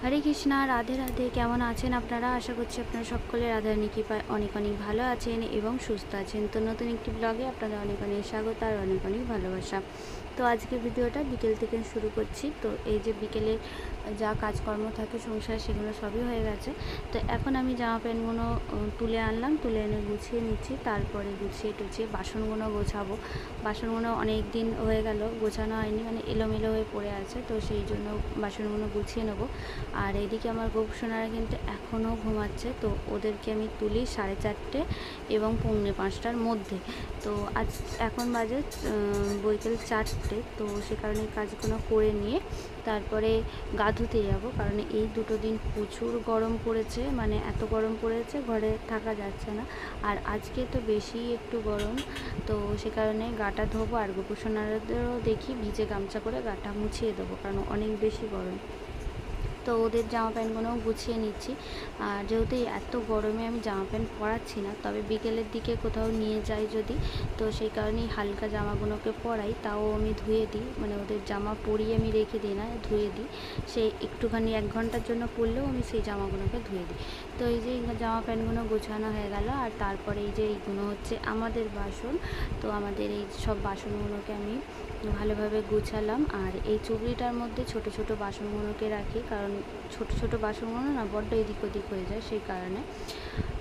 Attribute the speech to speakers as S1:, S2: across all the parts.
S1: हरे कृष्णा राधे राधे केमन आছেন আপনারা आशा করছি আপনারা সকলে রাধারানী কৃপায় অনেক অনেক ভালো আছেন এবং সুস্থ আছেন। তো নতুন একটি ব্লগে আপনাদের অনেক অনেক স্বাগত আর অনেক অনেক ভালোবাসা। তো আজকে ভিডিওটা বিকেল থেকে শুরু করছি। তো এই যে বিকেলে যা কাজকর্ম থাকে সংসার সেগুলো সবই হয়ে গেছে। তো এখন আমি জামা প্যান্টগুলো তুলে আনলাম, তুলে এনে গুছিয়ে নিচ্ছি। তারপরে গুছিয়ে টুছিয়ে বাসনগুলো গোছাবো। বাসনগুলো অনেক দিন হয়ে গেল গোছানো হয়নি, মানে এলোমেলো হয়ে পড়ে আছে, তো সেই জন্য বাসনগুলো গুছিয়ে নেবো। আর এদিকে আমার গোপসোনারা কিন্তু এখনও ঘুমাচ্ছে, তো ওদেরকে আমি তুলি 4:30 এবং 4:45টার মধ্যে। তো আজ এখন বাজে বৈকাল 4টে, তো সে কারণে কাজগুলো করে নিয়ে তারপরে গা ধুতে যাবো। কারণ এই দুটো দিন প্রচুর গরম পড়েছে, মানে এত গরম পড়েছে ঘরে থাকা যাচ্ছে না। আর আজকে তো বেশি একটু গরম, তো সে কারণে গাটা ধোবো। আর গোপসোনারাদেরও দেখি ভিজে গামছা করে গাটা মুছিয়ে দেবো, কারণ অনেক বেশি গরম। তো ওদের জামা প্যান্টগুলোও গুছিয়ে নিচ্ছি। আর যেহেতু এত গরমে আমি জামা প্যান্ট পরাচ্ছি না, তবে বিকেলের দিকে কোথাও নিয়ে যাই যদি, তো সেই কারণেই হালকা জামাগুলোকে পরাই, তাও আমি ধুয়ে দিই। মানে ওদের জামা পরিয়ে আমি রেখে দিই না, ধুয়ে দিই। সে একটুখানি 1 ঘন্টার জন্য পরলেও আমি সেই জামাগুলোকে ধুয়ে দিই। তো এই যে জামা প্যান্টগুলো গোছানো হয়ে গেল। আর তারপরে এই যে এইগুলো হচ্ছে আমাদের বাসন। তো আমাদের এই সব বাসনগুলোকে আমি ভালোভাবে গুছালাম। আর এই চুবড়িটার মধ্যে ছোট ছোট বাসনগুলোকে রাখি, কারণ ছোট ছোট বাসনগুলো না বড্ড এদিক ওদিক হয়ে যায়, সেই কারণে।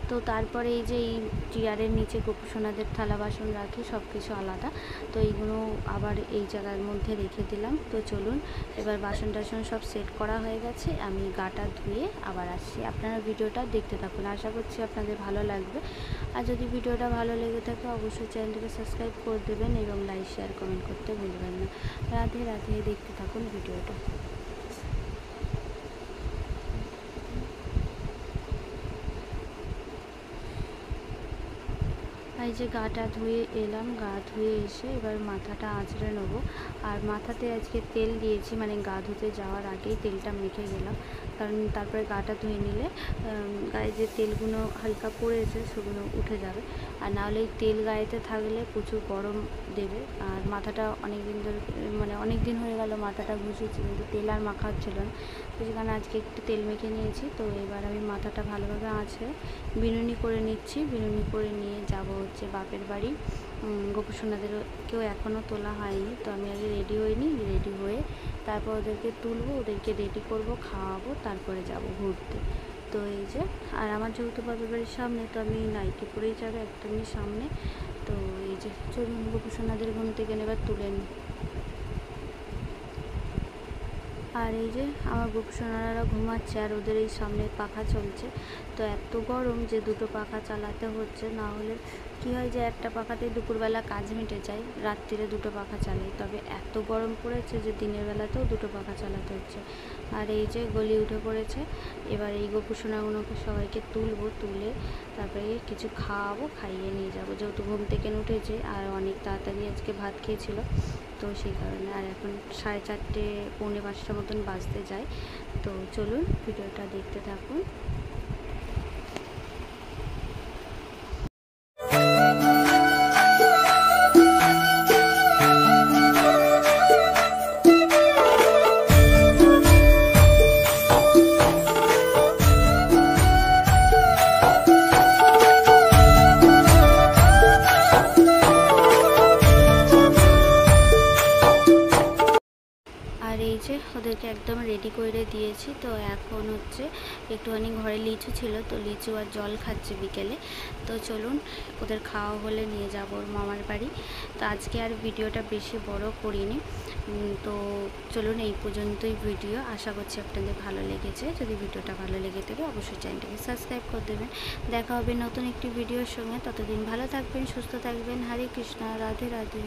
S1: তো তারপরে এই যে এই চেয়ারের নিচে গোপসোনাদের থালা বাসন রাখি, সব কিছু আলাদা। তো এইগুলো আবার এই জায়গার মধ্যে রেখে দিলাম। তো চলুন, এবার বাসন টাসন সব সেট করা হয়ে গেছে, আমি গাটা ধুয়ে আবার আসছি। আপনারা ভিডিওটা দেখতে থাকুন, আশা করছি আপনাদের ভালো লাগবে। আর যদি ভিডিওটা ভালো লেগে থাকে অবশ্যই চ্যানেলটিকে সাবস্ক্রাইব করে দেবেন এবং লাইক শেয়ার কমেন্ট করতে ভুলবেন না। রাধে রাধে, দেখতে থাকুন ভিডিওটা। এই যে গাটা ধুয়ে এলাম, গা ধুয়ে এসে এবার মাথাটা আঁচড়ে নেবো। আর মাথাতে আজকে তেল দিয়েছি, মানে গা ধুতে যাওয়ার আগেই তেলটা মেখে গেলাম, কারণ তারপরে গাটা ধুয়ে নিলে গায়ে যে তেলগুলো হালকা পড়েছে সেগুলো উঠে যাবে। আর নাহলে এই তেল গায়েতে থাকলে প্রচুর গরম দেবে। আর মাথাটা অনেক দিন ধরে, মানে অনেক দিন হয়ে গেল মাথাটা ঘুষিয়েছি, কিন্তু তেল আর মাখা হচ্ছিল না, তো সেখানে আজকে একটু তেল মেখে নিয়েছি। তো এবার আমি মাথাটা ভালোভাবে আঁচড়ে বিনুনি করে নিচ্ছি। বিনুনি করে নিয়ে যাবো হচ্ছে বাপের বাড়ি। গোপসোনাদেরকেও এখনও তোলা হয়নি, তো আমি আগে রেডি হইনি, রেডি হয়ে তারপর ওদেরকে তুলবো, ওদেরকে রেডি করব, খাওয়াবো, তারপরে যাব ঘুরতে। তো এই যে, আর আমার যেহেতু বাপের বাড়ির সামনে, তো আমি নাইটি পরেই যাবো একদমই সামনে। তো এই যে চলুন গোপসোনাদের ঘুম থেকে এবার তুলে নিই। আর এই যে আমার গোপসোনারা ঘুমাচ্ছে, আর ওদের এই সামনে পাখা চলছে। তো এত গরম যে দুটো পাখা চালাতে হচ্ছে, না হলে কী হয় যে একটা পাখাতে দুপুরবেলা কাজ মিটে যায়, রাত্রিরে দুটো পাখা চালাই। তবে এত গরম পড়েছে যে দিনের বেলাতেও দুটো পাখা চালাতে হচ্ছে। আর এই যে গলি উঠে পড়েছে, এবার এই গোপসোনাগুলোকে সবাইকে তুলবো, তুলে তারপরে কিছু খাওয়াবো, খাইয়ে নিয়ে যাবো। যেহেতু ঘুম থেকে উঠেছে আর অনেক তাড়াতাড়ি আজকে ভাত খেয়েছিল, তো সেই কারণে। আর এখন 4:30 4:45 মতন বাজতে যায়। তো চলুন ভিডিওটা দেখতে থাকুন। আর এই যে ওদেরকে একদম রেডি করে দিয়েছি। তো এখন হচ্ছে একটুখানি ঘরে লিচু ছিল, তো লিচু আর জল খাচ্ছে বিকেলে। তো চলুন, ওদের খাওয়া হলে নিয়ে যাব ওর মামার বাড়ি। তো আজকে আর ভিডিওটা বেশি বড় করিনি। তো চলুন, এই পর্যন্তই ভিডিও। আশা করছি আপনাদের ভালো লেগেছে। যদি ভিডিওটা ভালো লেগে থাকে অবশ্যই চ্যানেলটাকে সাবস্ক্রাইব করে দেবেন। দেখা হবে নতুন একটি ভিডিওর সঙ্গে। ততদিন ভালো থাকবেন, সুস্থ থাকবেন। হরে কৃষ্ণা, রাধে রাধে।